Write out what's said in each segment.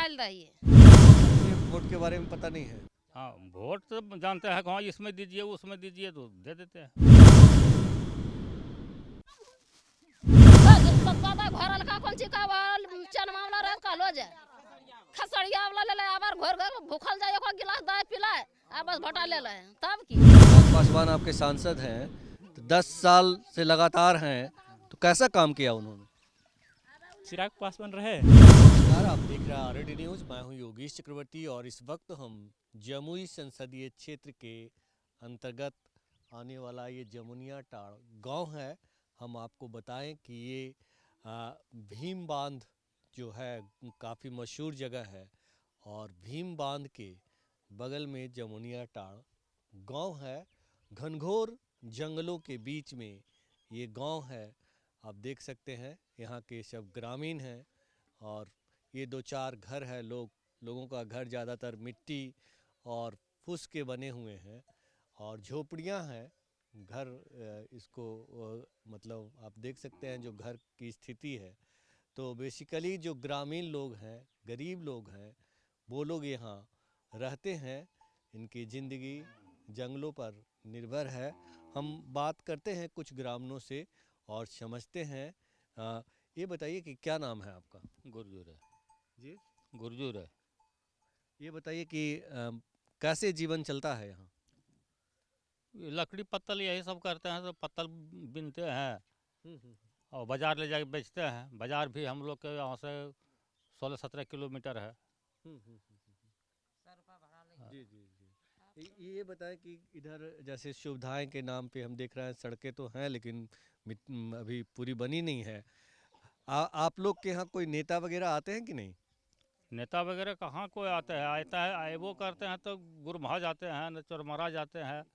डाल दिए। वोट के बारे में पता नहीं है। हाँ, वोट तो जानते हैं कि हाँ इसमें दीजिए उसमें दीजिए तो दे देते हैं। भरल का कौन ची का चनमा वाला रात का लो जाए खसड़िया वाला ले ले आबार घर घर भूखल जाए एक गिलास दाए पिलाए आ बस भटा ले ले तब की। पासवान आपके सांसद हैं, तो 10 साल से लगातार हैं, तो कैसा काम किया उन्होंने? चिराग पासवान रहे। नमस्कार, आप देख रहे हैं आरडी न्यूज़। मैं हूं योगेश चक्रवर्ती और इस वक्त हम जमुई संसदीय क्षेत्र के अंतर्गत आने वाला ये जमुनिया टाड़ गांव है। हम आपको बताएं कि ये भीम बांध जो है काफ़ी मशहूर जगह है और भीम बांध के बगल में जमुनिया टाड़ गांव है। घनघोर जंगलों के बीच में ये गांव है। आप देख सकते हैं यहाँ के सब ग्रामीण हैं और ये 2-4 घर है। लोगों का घर ज़्यादातर मिट्टी और फूस के बने हुए हैं और झोपड़ियाँ हैं। घर इसको मतलब आप देख सकते हैं जो घर की स्थिति है। तो बेसिकली जो ग्रामीण लोग हैं, गरीब लोग हैं, वो लोग यहाँ रहते हैं। इनकी ज़िंदगी जंगलों पर निर्भर है। हम बात करते हैं कुछ ग्रामीणों से और समझते हैं। ये बताइए कि क्या नाम है आपका? गुरजूर है जी, गुरजूर है। ये बताइए कि कैसे जीवन चलता है यहाँ? ये लकड़ी पत्तल यही सब करते हैं, तो पत्तल बिनते हैं और बाज़ार ले जाके बेचते हैं। बाज़ार भी हम लोग के यहाँ से 16-17 किलोमीटर है। जी जी जी। ये बताएं कि इधर जैसे सुविधाएं के नाम पे हम देख रहे हैं सड़कें तो हैं लेकिन अभी पूरी बनी नहीं है। आप लोग के यहाँ कोई नेता वगैरह आते हैं कि नहीं? नेता वगैरह कहाँ कोई आता है, आता है आए वो करते हैं तो गुरमहा जाते हैं न चरमरा जाते हैं।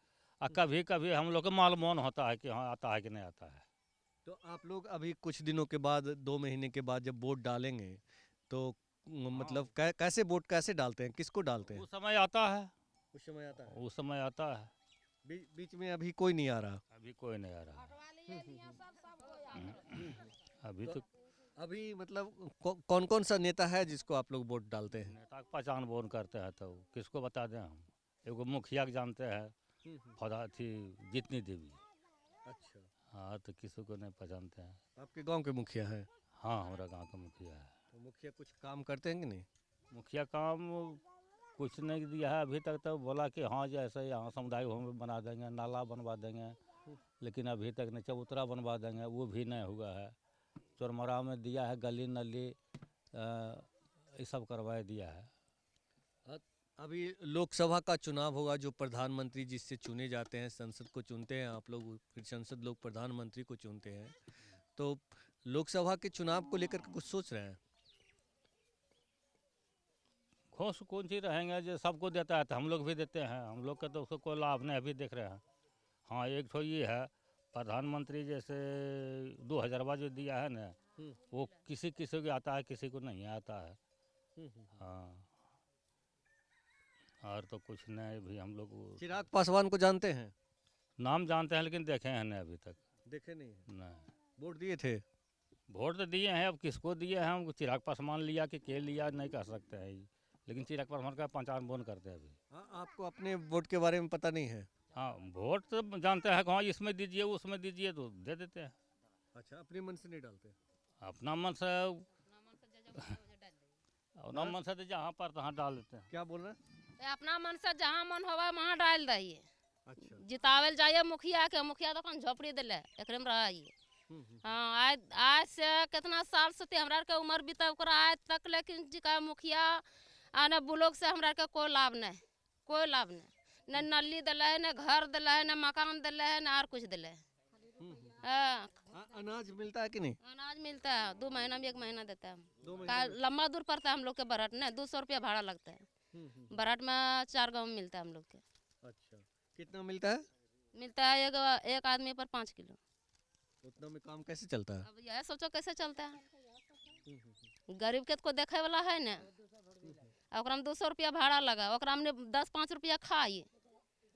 और कभी कभी हम लोग को मालूम होता है कि हाँ आता है कि नहीं आता है। तो आप लोग अभी कुछ दिनों के बाद 2 महीने के बाद जब वोट डालेंगे तो मतलब कैसे वोट कैसे डालते हैं, किसको डालते हैं? उस समय आता है, उस समय आता है। उस समय आता है। बीच में अभी कोई नहीं आ रहा। अभी कोई नहीं आ रहा। अभी तो अभी मतलब कौन कौन सा नेता है जिसको आप लोग वोट डालते हैं? नेता की पहचान बोन करते हैं तो किसको बता दें हम। एगो मुखिया के जानते हैं, फौदा थी जितनी देवी। अच्छा, हाँ, तो किसी को नहीं पहचानते हैं। आपके गांव के मुखिया हैं? हाँ, हमारा गांव का मुखिया है। तो मुखिया कुछ काम करते हैं कि नहीं? मुखिया काम कुछ नहीं दिया है अभी तक। तो बोला कि हाँ जैसे यहाँ समुदाय भवन बना देंगे, नाला बनवा देंगे, लेकिन अभी तक नहीं। चबूतरा बनवा देंगे, वो भी नहीं हुआ है। चौरमरा में दिया है, गली नली ये सब करवा दिया है। अभी लोकसभा का चुनाव होगा, जो प्रधानमंत्री जिससे चुने जाते हैं, संसद को चुनते हैं आप लोग, फिर संसद लोग प्रधानमंत्री को चुनते हैं। तो लोकसभा के चुनाव को लेकर कुछ सोच रहे हैं? खुश कौन चीज़ रहेंगे, जो सबको देता है तो हम लोग भी देते हैं। हम लोग का तो उसको कोई लाभ नहीं अभी देख रहे हैं। हाँ, एक तो ये है प्रधानमंत्री जैसे 2000 जो दिया है ना, वो किसी किसी को आता है, किसी को नहीं आता है। हाँ, और तो कुछ नहीं भी हम लोग। चिराग पासवान को जानते हैं? नाम जानते हैं लेकिन देखे हैं नहीं अभी तक। देखे नहीं है? नहीं, वोट दिए थे? वोट तो दिए हैं, अब किसको दिए हैं हम चिराग पासवान लिया कि के लिया नहीं कह सकते हैं। लेकिन चिराग पासवान का पहचान बोन करते हैं अभी। हाँ, आपको अपने वोट के बारे में पता नहीं है? हाँ, वोट तो जानते हैं कि हाँ इसमें दीजिए उसमें दीजिए तो दे देते हैं। अच्छा, अपने मन से नहीं डालते? अपना मन से अपना मन से तो जहाँ पर तहाँ डाल देते हैं। क्या बोल रहे हैं? अपना मन से जहाँ मन होगा वहाँ डाल दिए। अच्छा, जितावल जाइए मुखिया के, मुखिया तो कौन झोपड़ी दिले एक में रहिए। हाँ, आज से कितना साल से हमरा के उम्र बीता आज तक, लेकिन जिका मुखिया आने बुलोक से हमरा के कोई लाभ नहीं, कोई लाभ नहीं। न नली दिले है, न घर दिले है, न मकान दिले है, न और कुछ दिले है। अनाज मिलता है कि नहीं? अनाज मिलता है, 2 महीना में 1 महीना देता है। 2 महीना लंबा दूर पड़ता है हम लोग के बरट ने, 200 रुपया भाड़ा लगता है। बरट में 4 गाँव में मिलता है हम लोग के। अच्छा, कितना मिलता है? मिलता है एक आदमी पर 5 किलो। उतना में काम कैसे चलता है? अब यह सोचो कैसे चलता है। गरीब के को देखे वाला है ना, ओकरा में 200 रुपया भाड़ा लगा, ओकरा में 10-5 रुपया खाइए,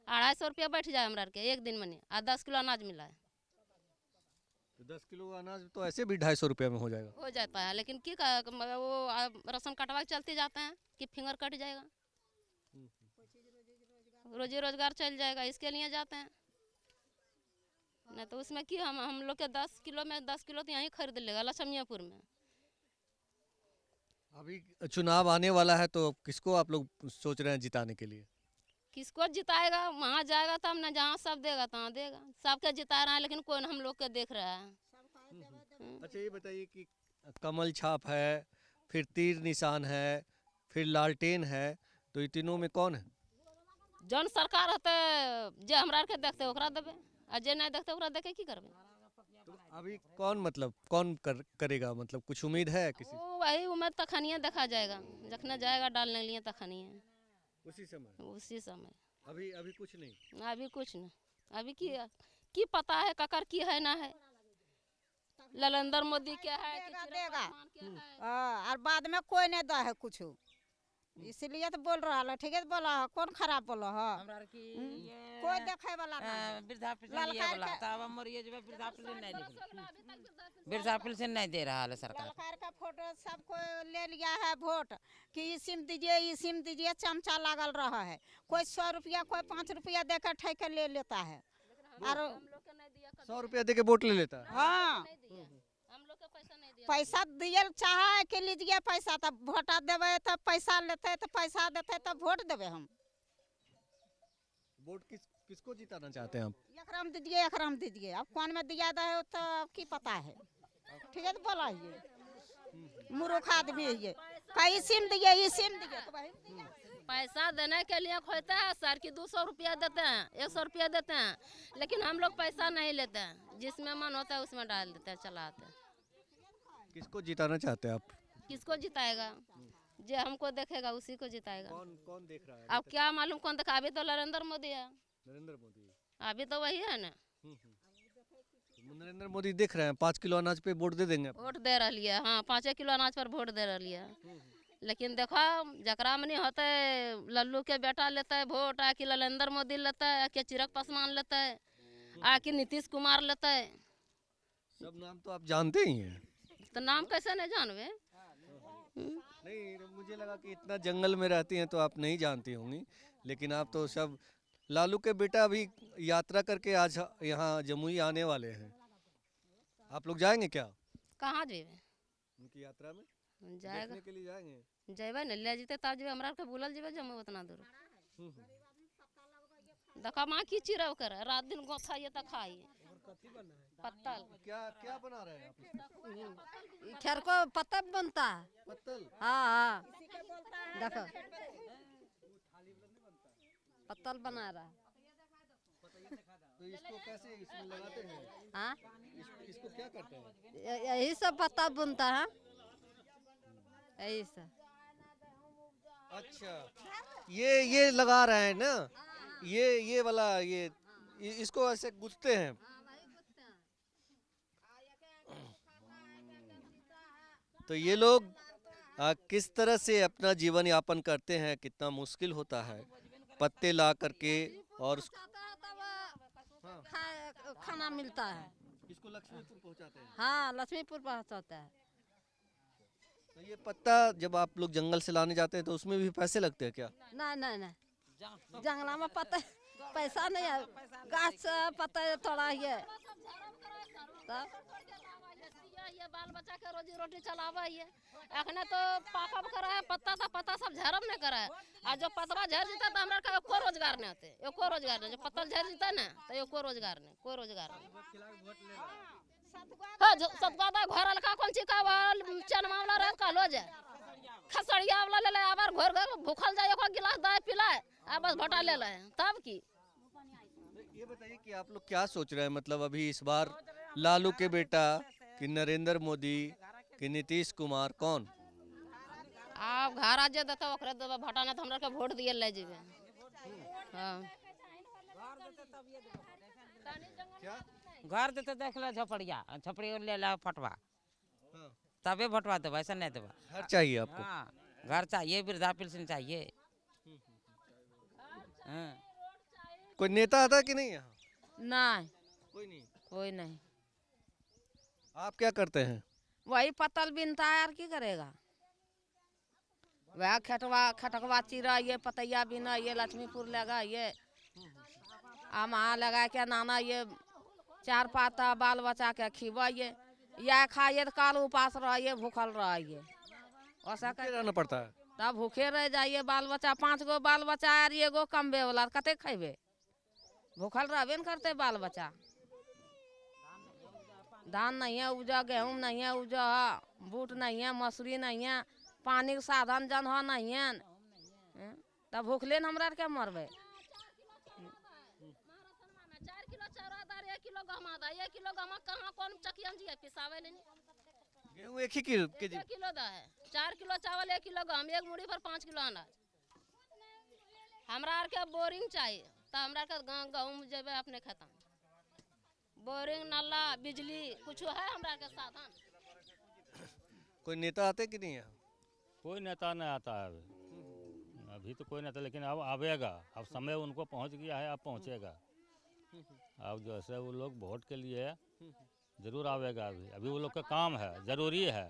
250 रुपया बैठ जाए हमरा के एक दिन में, आ 10 किलो अनाज मिला है। तो 10 किलो अनाज तो ऐसे भी 250 रुपये में हो जाएगा। हो जाता है, लेकिन वो राशन कटवा के चलते जाते हैं कि फिंगर कट जाएगा, रोजी रोजगार चल जाएगा, इसके लिए जाते हैं। नहीं तो उसमें कि हम लोग के 10 किलो में 10 किलो तो यहीं खरीद लेगा लक्ष्मीपुर में। अभी चुनाव आने वाला है, तो किसको आप लोग सोच रहे हैं जिताने के लिए? किसको जिताएगा, वहाँ जाएगा तब ना, जहाँ सब देगा तहाँ देगा। सबके जिता रहा है, लेकिन कौन हम लोग के देख रहा है। अच्छा ये बताइए कि कमल छाप है, फिर तीर निशान है, फिर लालटेन है, तो इन तीनों में कौन है? जौन सरकार होते जे हमरा के देखते ओकरा देवे, आ जे नहीं देखते ओकरा देखे की करबे। तो अभी कौन मतलब कौन करेगा, मतलब कुछ उम्मीद है किसी? वो वही उम्र तखनिए देखा जाएगा, जखने जाएगा डालने के लिए तखनिए, उसी समय समय। अभी अभी कुछ नहीं। अभी कुछ नहीं, अभी की पता है ककर की है ना है, नरेंद्र मोदी क्या है कि चिराग देगा। पासवान क्या है। और बाद में कोई नहीं दा है कुछ, इसलिए तो बोल रहा है। ठीक है बोला है, कौन खराब बोला है? कोई देखे वाला नहीं। वृद्धा पेंशन लिए वाला था, अब मरिए जब वृद्धा पेंशन नहीं दे, वृद्धा पेंशन नहीं दे रहा है सरकार। ललकार का फोटो सबको ले लिया है वोट कि ई सिम दीजिए, ई सिम दीजिए, चमचा लागल रहा है। कोई 100 रुपया, कोई 5 रुपया देकर ठेक के ले लेता है। और 100 रुपया दे के वोट ले लेता है। हाँ, हम लोग का पैसा नहीं दिया। पैसा दिए चाहे कि लीजिए पैसा, तब वोटा देवे तब पैसा लेते, तो पैसा देते तब वोट देवे हम। वोट किसको जिताना चाहते हैं आप? एकराम दीजिए, एकराम दीजिए। अब कौन में दिया है तो अब की पता है। ठीक है तो बोला ये मूर्ख आदमी है ये, कई सिम दिए, ये सिम दिए तो भाई पैसा देने के लिए खोजते हैं सर कि 200 रुपया देते हैं, 100 रुपया देते हैं, लेकिन हम लोग पैसा नहीं लेते हैं, जिसमें मन होता है उसमें डाल देते हैं, चलाते हैं। किसको जिताना चाहते हैं आप? किसको जिताएगा, जो हमको देखेगा उसी को जिताएगा। कौन कौन देख रहा है? अब क्या मालूम कौन देखा, अभी तो नरेंद्र मोदी है, नरेंद्र मोदी। अभी तो वही है ना। नरेंद्र मोदी देख रहे हैं 5 किलो अनाज पे वोट दे देंगे आप? वोट दे रही है, हाँ 5 किलो अनाज पर वोट दे रही है। लेकिन देखो जकरा में नहीं होता है, लल्लू के बेटा लेता है वोट, आ कि नरेंद्र मोदी लेता है, आ कि चिराग पासवान लेता है, आ कि नीतीश कुमार लेता है। सब नाम तो आप जानते ही हैं। तो नाम कैसे नहीं जानवे? नहीं, मुझे लगा कि इतना जंगल में रहती हैं तो आप नहीं जानती होंगी, लेकिन आप तो सब। लालू के बेटा अभी यात्रा करके आज यहाँ जमुई आने वाले हैं, आप लोग जाएंगे क्या कहाँ जेबे? उनकी यात्रा में? जाएगा, देखने के लिए जाएंगे? जेबे न ले जीते तब जेबे, हमरा के बुलल जेबे जमुई उतना दूर। देखा माँ की चिरव करे, रात दिन गोथा ये तक खाइए पत्तल। क्या क्या बना रहे हैं आप? खैर को पत्ता बनता है। पत्तल? हाँ हाँ, देखो पत्तल बना रहा है। तो इसको कैसे इसमें लगाते हैं? हाँ, इसको क्या करते हैं? यही सब पत्ता बुनता है, यही सब। अच्छा, ये लगा रहे हैं ना, ये वाला, ये इसको ऐसे गूंथते हैं। तो ये लोग किस तरह से अपना जीवन यापन करते हैं, कितना मुश्किल होता है पत्ते ला करके, और खाना मिलता है। इसको लक्ष्मीपुर पहुंचाते हैं। हाँ, लक्ष्मीपुर पहुँचाता है। तो ये पत्ता जब आप लोग जंगल से लाने जाते हैं तो उसमें भी पैसे लगते हैं क्या? नहीं नहीं नहीं, जंगला में पत्ता पैसा नहीं है, गाछ से पत्ता थोड़ा ही है। तब ये बाल बच्चा के रोजी रोटी चलावा है। अखने तो पाकब करा है पत्ता, था पत्ता सब झरम नहीं करा है। आज जो पतवा झर जीता तो हमरा का एको रोजगार नहीं होते, एको रोजगार नहीं। जो पत्तल झर जीता ना तो एको रोजगार नहीं, कोई रोजगार नहीं। हाँ, जो सतवादा घोरल का कौन चिका वाल चन मामला रह का लो जाए, खसड़िया वाला ले ले, आबार घोर घर भूखल जाए, एको गिलास दाए पिलाए, आ बस भटा ले ले, तब की। ये बताइए कि आप लोग क्या सोच रहे हैं, मतलब अभी इस बार लालू के बेटा कि नरेंद्र मोदी कि नीतीश कुमार, कौन? आप घर आ जाए तो ओकरे देबे, भटा नहीं तो हमरा के वोट दिए ले जेबे। हाँ, क्या? घर देते देख लो झपड़िया, झपड़ी ले ला फटवा, हाँ। तबे भटवा देवा, ऐसा नहीं देवा। घर चाहिए आपको? हाँ, घर चाहिए, वृद्धा पेंशन चाहिए। हाँ। कोई नेता आता कि नहीं यहाँ? नहीं, कोई नहीं। कोई नहीं। आप क्या करते हैं? वही पतल बिनता है, और की करेगा। वह खटकवा चिरा ये पतैया बिना ये लक्ष्मीपुर लगा ये वहाँ लगा के नाना ये 4 पाता बाल बच्चा के खिबा ये या खाइए तो काल उपास रहिए, भूखल रहिए। ऐसा भूखे रहना पड़ता है। तब भूखे रह जाइए। बाल बच्चा 5 गो बाल बच्चा और एगो कमबे वाला कते खेबे, भूखल रहबे न करते बाल बच्चा। धान नहीं है उपजा, गेहूँ नहीं है उपजा, बूट नहीं है, मसूरी नहीं है, पानी के साधन जन हो नहीं है, तब भूखले न हमरा के मरबे। 4 किलो चौरादार 1 किलो गहमा दा, 1 किलो गहमा कहाँ कौन चकियन जी है पिसावे लेनी। गेहूँ 1 ही केजी। 1 किलो दा है, 4 किलो चावल 1 किलो गहम, 1 मुड़ी पर 5 किलो अनाज। हमरा आर के बोरिंग चाहिए तो हमरा के गहूँ जेबे अपने खत्म। बोरिंग नाला बिजली कुछ है हमरा के साधन। कोई नेता आते कि नहीं यहाँ? कोई नेता नहीं आता है अभी तो कोई नेता, लेकिन अब आवेगा। अब समय उनको पहुंच गया है, अब पहुंचेगा। अब जैसे वो लोग वोट के लिए जरूर आवेगा। अभी वो लोग का काम है, जरूरी है।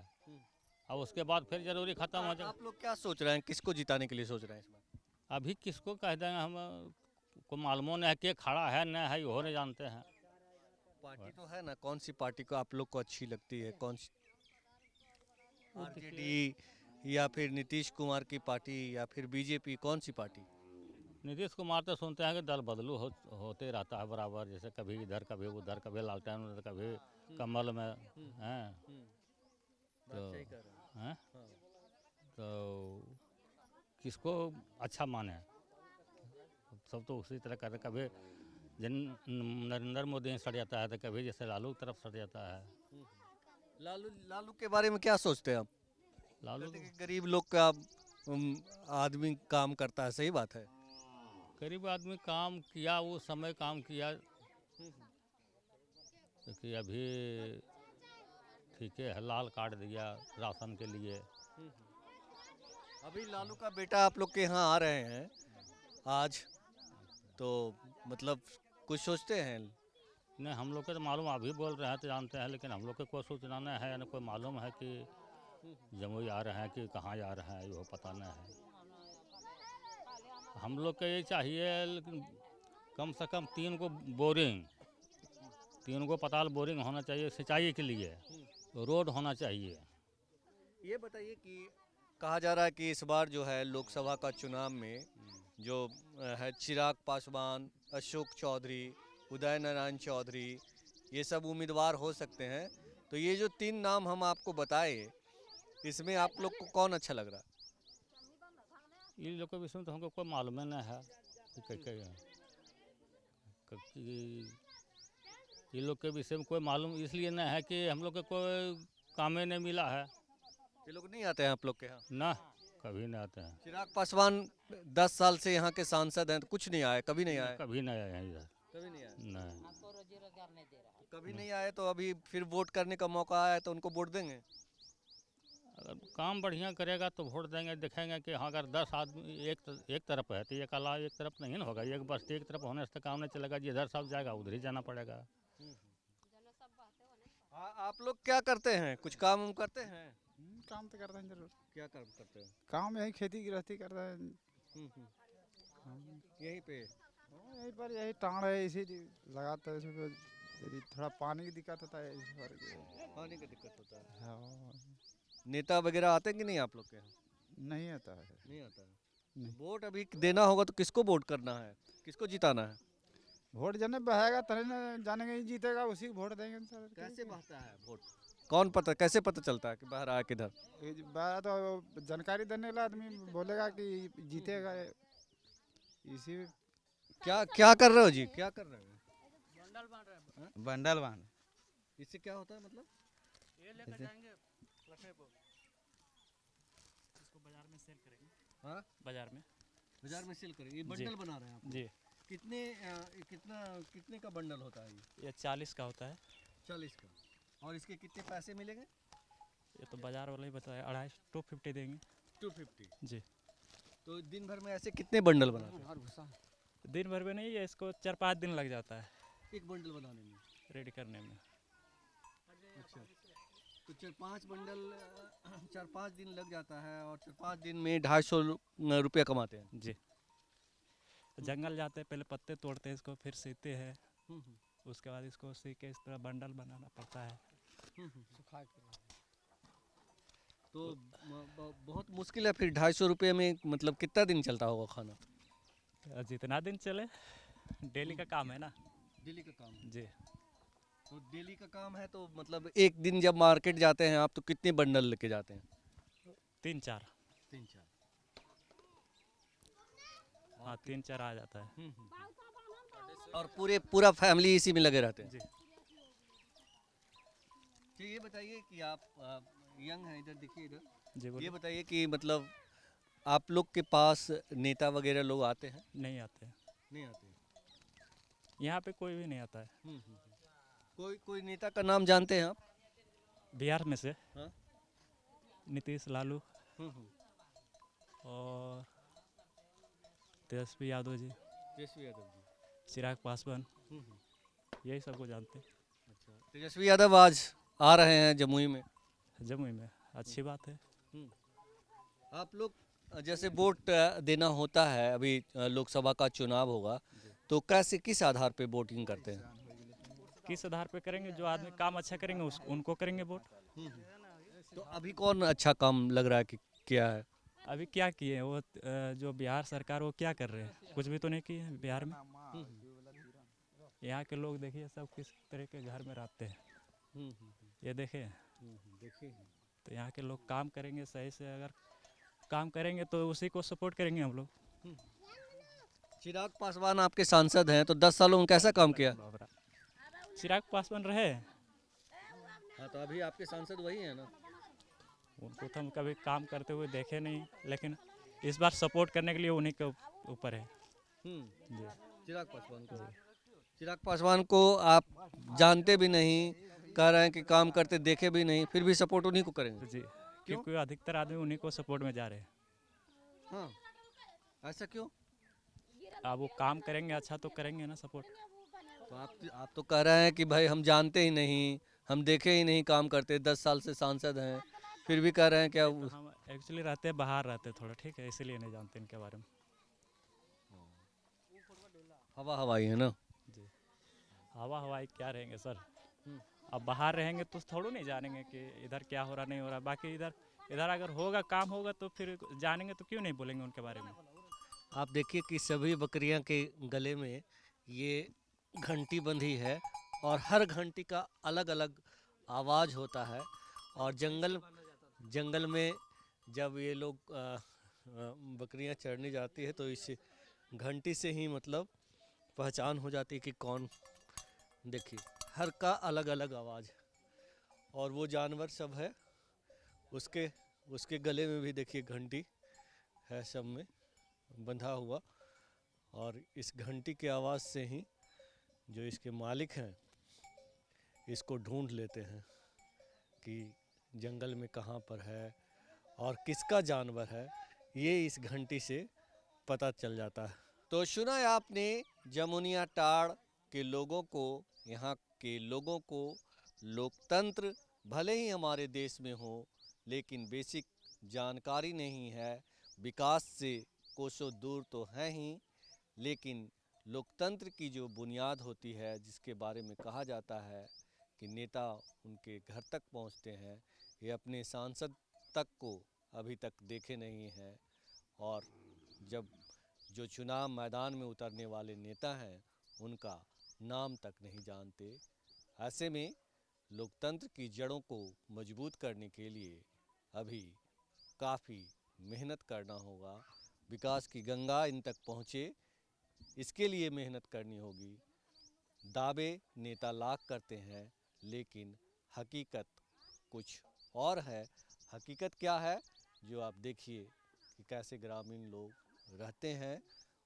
अब उसके बाद फिर जरूरी खत्म हो जाएगा। आप लोग क्या सोच रहे हैं, किसको जिताने के लिए सोच रहे हैं इस बार? अभी किसको कह देंगे, हम को मालूम नहीं है कि खड़ा है नहीं है, वो नहीं जानते हैं। पार्टी तो है ना, कौन सी पार्टी को आप लोग को अच्छी लगती है? कौन सी? आरजेडी या फिर नीतीश कुमार की पार्टी या फिर बीजेपी, कौन सी पार्टी? नीतीश कुमार तो सुनते हैं कि दल बदलू होते रहता है बराबर, जैसे कभी इधर कभी उधर, कभी लालटेन में कभी कमल में हैं। तो किसको अच्छा माने, सब तो उसी तरह कर। कभी नरेंद्र मोदी सड़ जाता है तो कभी जैसे लालू की तरफ सड़ जाता है। लालू के बारे में क्या सोचते हैं आप? लालू कहते हैं कि गरीब लोग का आदमी काम करता है, सही बात है। गरीब आदमी काम किया, वो समय काम किया, क्योंकि अभी ठीक है लाल कार्ड दिया राशन के लिए। अभी लालू का बेटा आप लोग के यहाँ आ रहे हैं आज, तो मतलब कुछ सोचते हैं? नहीं, हम लोग को तो मालूम, अभी बोल रहे हैं तो जानते हैं, लेकिन हम लोग को कोई सूचना नहीं है, न कोई मालूम है कि जमुई आ रहे हैं कि कहाँ जा रहे हैं, वो पता नहीं है। हम लोग को ये चाहिए, लेकिन कम से कम 3 गो बोरिंग, 3 गो पताल बोरिंग होना चाहिए सिंचाई के लिए, रोड होना चाहिए। ये बताइए कि कहा जा रहा है कि इस बार जो है लोकसभा का चुनाव में जो है चिराग पासवान, अशोक चौधरी, उदय नारायण चौधरी, ये सब उम्मीदवार हो सकते हैं। तो ये जो 3 नाम हम आपको बताए, इसमें आप लोग को कौन अच्छा लग रहा है? इन लोग के विषय में तो हमको कोई मालूम नहीं है कि ये लोग के विषय में कोई मालूम इसलिए नहीं है कि हम लोग को कोई काम नहीं मिला है। ये लोग नहीं आते हैं आप लोग के यहाँ? ना, कभी नहीं आते हैं। चिराग पासवान 10 साल से यहाँ के सांसद हैं, तो कुछ नहीं आए, कभी नहीं आए? कभी नहीं आए हैं इधर, कभी नहीं आए। नहीं। कभी नहीं आए तो अभी फिर वोट करने का मौका आया तो उनको वोट देंगे? अगर काम बढ़िया करेगा तो वोट देंगे। देखेंगे कि हाँ, अगर 10 आदमी एक तरफ है तो ये कला एक तरफ नहीं ना होगा। एक बस एक तरफ होने से काम नहीं चलेगा, जिधर सब जाएगा उधर ही जाना पड़ेगा। आप लोग क्या करते हैं, कुछ काम उम करते हैं? काम तो करते हैं जरूर। क्या काम करते हैं? काम यही खेती गृहस्थी करते हैं। यहीं पे? यहीं पर यही टाँड़ है, इसी लगाते हैं इसमें। यदि थोड़ा पानी की दिक्कत होता है इस पर। पानी का दिक्कत होता है। हाँ, नेता वगैरह आते हैं कि नहीं आप लोग के यहाँ? नहीं आता है। नहीं आता है। नहीं। वोट अभी देना होगा तो किसको वोट करना है, किसको जिताना है? वोट जने बहेगा तभी ना जानेंगे, जीतेगा उसी को वोट देंगे सर। कैसे बहता है वोट? कौन पता, कैसे पता चलता है कि बाहर आया किधर? तो जानकारी देने वाला आदमी बोलेगा कि जीतेगा इसी। क्या क्या कर रहे हो जी, क्या कर रहे हो? बंडल बांध। इससे क्या होता है मतलब? ये लेकर जाएंगे लखनऊ, इसको बाजार में सेल करेंगे। हाँ, बाजार में सेल करेंगे। ये बंडल बना रहे हैं आप? जी। कितने का बंडल होता है ये 40 का होता है। 40 का। और इसके कितने पैसे मिलेंगे? ये तो बाजार वाला ही बताया, 250 देंगे। 250 जी। तो दिन भर में ऐसे कितने बंडल बनाते हैं? दिन भर में नहीं है, इसको 4-5 दिन लग जाता है एक बंडल बनाने में, रेडी करने में। अच्छा, तो 4-5 दिन लग जाता है और 4-5 दिन में 250 रुपया कमाते हैं। जी। जंगल जाते हैं, पहले पत्ते तोड़ते हैं, इसको फिर सीते हैं, उसके बाद इसको सी के इस तरह बंडल बनाना पड़ता है। तो बहुत मुश्किल है फिर 250 रुपये में, मतलब कितना दिन चलता होगा खाना? जितना दिन चले, डेली का काम है ना। डेली का काम है। जी। तो डेली का काम है तो मतलब एक दिन जब मार्केट जाते हैं आप तो कितने बंडल लेके जाते हैं? 3-4। 3-4। हाँ, 3-4 आ जाता है। और पूरा फैमिली इसी में लगे रहते हैं? जी। तो ये बताइए कि आप यंग हैं, इधर देखिए इधर। जी ये बोलिए। बताइए कि मतलब आप लोग के पास नेता वगैरह लोग आते हैं? नहीं आते हैं, नहीं आते? यहाँ पे कोई भी नहीं आता है। कोई नेता का नाम जानते हैं आप? बिहार में से हाँ? नीतीश, लालू और तेजस्वी यादव जी, तेजस्वी यादव जी। चिराग पासवान, यही सबको जानते हैं। अच्छा, तेजस्वी यादव आज आ रहे हैं जमुई में। जमुई में अच्छी बात है। आप लोग जैसे वोट देना होता है, अभी लोकसभा का चुनाव होगा, तो कैसे किस आधार पे वोटिंग करते हैं? किस आधार पे करेंगे? जो आदमी काम अच्छा करेंगे उनको करेंगे वोट। तो अभी कौन अच्छा काम लग रहा है कि क्या है? अभी क्या किए वो जो बिहार सरकार, वो क्या कर रहे हैं? कुछ भी तो नहीं किए हैं बिहार में। यहाँ के लोग देखिए सब किस तरह के घर में रहते हैं, ये देखे। तो यहाँ के लोग काम करेंगे सही से, अगर काम करेंगे तो उसी को सपोर्ट करेंगे हम लोग। चिराग पासवान आपके सांसद हैं, तो 10 सालों में कैसा काम किया? चिराग पासवान रहे, हाँ, तो अभी आपके सांसद वही हैं ना? उनको तो हम कभी काम करते हुए देखे नहीं, लेकिन इस बार सपोर्ट करने के लिए उन्हीं के ऊपर है। जी। चिराग पासवान को। चिराग पासवान को आप जानते भी नहीं, कह रहे हैं कि काम करते देखे भी नहीं, फिर भी सपोर्ट उन्हीं को करेंगे? जी, क्योंकि अधिकतर आदमी उन्हीं को सपोर्ट में जा रहे हैं। हाँ, ऐसा क्यों? अब वो काम करेंगे अच्छा तो करेंगे ना सपोर्ट। तो आप तो कह रहे हैं कि भाई हम जानते ही नहीं, हम देखे ही नहीं काम करते, 10 साल से सांसद हैं, फिर भी कह रहे हैं क्या? तो हम एक्चुअली रहते हैं बाहर, रहते हैं थोड़ा, ठीक है, इसीलिए नहीं जानते इनके बारे में। हवा हवाई है ना? जी, हवा हवाई क्या रहेंगे सर। अब बाहर रहेंगे तो थोड़ा नहीं जानेंगे कि इधर क्या हो रहा नहीं हो रहा। बाकी इधर अगर होगा, काम होगा तो फिर जानेंगे, तो क्यों नहीं बोलेंगे उनके बारे में। आप देखिए कि सभी बकरियां के गले में ये घंटी बंधी है और हर घंटी का अलग अलग आवाज़ होता है। और जंगल में जब ये लोग बकरियां चरने जाती है तो इस घंटी से ही मतलब पहचान हो जाती है कि कौन। देखिए हर का अलग अलग आवाज़, और वो जानवर सब है उसके गले में भी देखिए घंटी है, सब में बंधा हुआ। और इस घंटी की आवाज़ से ही जो इसके मालिक हैं इसको ढूंढ लेते हैं कि जंगल में कहाँ पर है और किसका जानवर है, ये इस घंटी से पता चल जाता है। तो सुना है आपने जमुनिया टाड़ के लोगों को, यहाँ के लोगों को लोकतंत्र भले ही हमारे देश में हो लेकिन बेसिक जानकारी नहीं है। विकास से कोसों दूर तो हैं ही, लेकिन लोकतंत्र की जो बुनियाद होती है, जिसके बारे में कहा जाता है कि नेता उनके घर तक पहुंचते हैं, ये अपने सांसद तक को अभी तक देखे नहीं हैं। और जब जो चुनाव मैदान में उतरने वाले नेता हैं उनका नाम तक नहीं जानते। ऐसे में लोकतंत्र की जड़ों को मजबूत करने के लिए अभी काफ़ी मेहनत करना होगा। विकास की गंगा इन तक पहुँचे, इसके लिए मेहनत करनी होगी। दावे नेता लाख करते हैं लेकिन हकीकत कुछ और है। हकीकत क्या है, जो आप देखिए कि कैसे ग्रामीण लोग रहते हैं।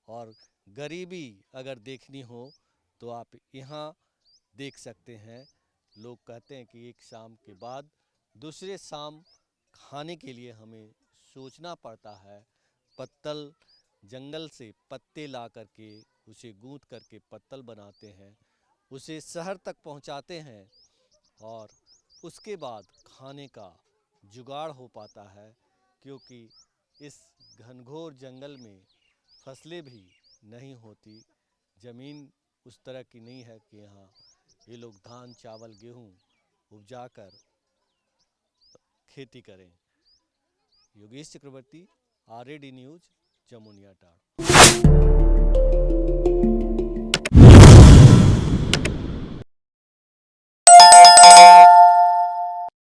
और गरीबी अगर देखनी हो तो आप यहाँ देख सकते हैं। लोग कहते हैं कि एक शाम के बाद दूसरे शाम खाने के लिए हमें सोचना पड़ता है। पत्तल जंगल से पत्ते ला करके उसे गूंथ करके पत्तल बनाते हैं, उसे शहर तक पहुंचाते हैं और उसके बाद खाने का जुगाड़ हो पाता है, क्योंकि इस घनघोर जंगल में फसलें भी नहीं होती। ज़मीन उस तरह की नहीं है कि यहाँ ये लोग धान चावल गेहूँ उपजाकर खेती करें। योगेश चक्रवर्ती, RAD न्यूज़, जमुनिया टाड़।